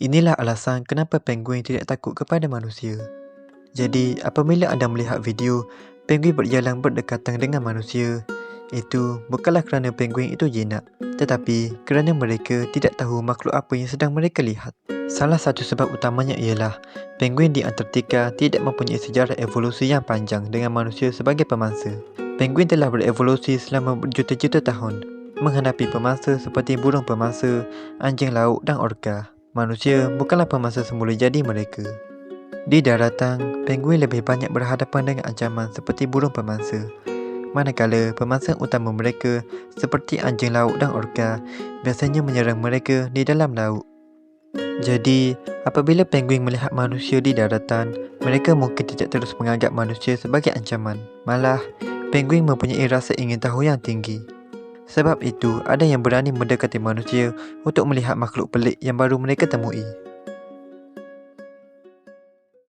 Inilah alasan kenapa penguin tidak takut kepada manusia. Jadi, apabila anda melihat video penguin berjalan berdekatan dengan manusia, itu bukanlah kerana penguin itu jinak, tetapi kerana mereka tidak tahu makhluk apa yang sedang mereka lihat. Salah satu sebab utamanya ialah penguin di Antartika tidak mempunyai sejarah evolusi yang panjang dengan manusia sebagai pemangsa. Penguin telah berevolusi selama berjuta-juta tahun, menghadapi pemangsa seperti burung pemangsa, anjing laut dan orca. Manusia bukanlah pemangsa semula jadi mereka. Di daratan, penguin lebih banyak berhadapan dengan ancaman seperti burung pemangsa, manakala pemangsa utama mereka seperti anjing laut dan orca biasanya menyerang mereka di dalam laut. Jadi, apabila penguin melihat manusia di daratan, mereka mungkin tidak terus menganggap manusia sebagai ancaman. Malah, penguin mempunyai rasa ingin tahu yang tinggi. Sebab itu, ada yang berani mendekati manusia untuk melihat makhluk pelik yang baru mereka temui.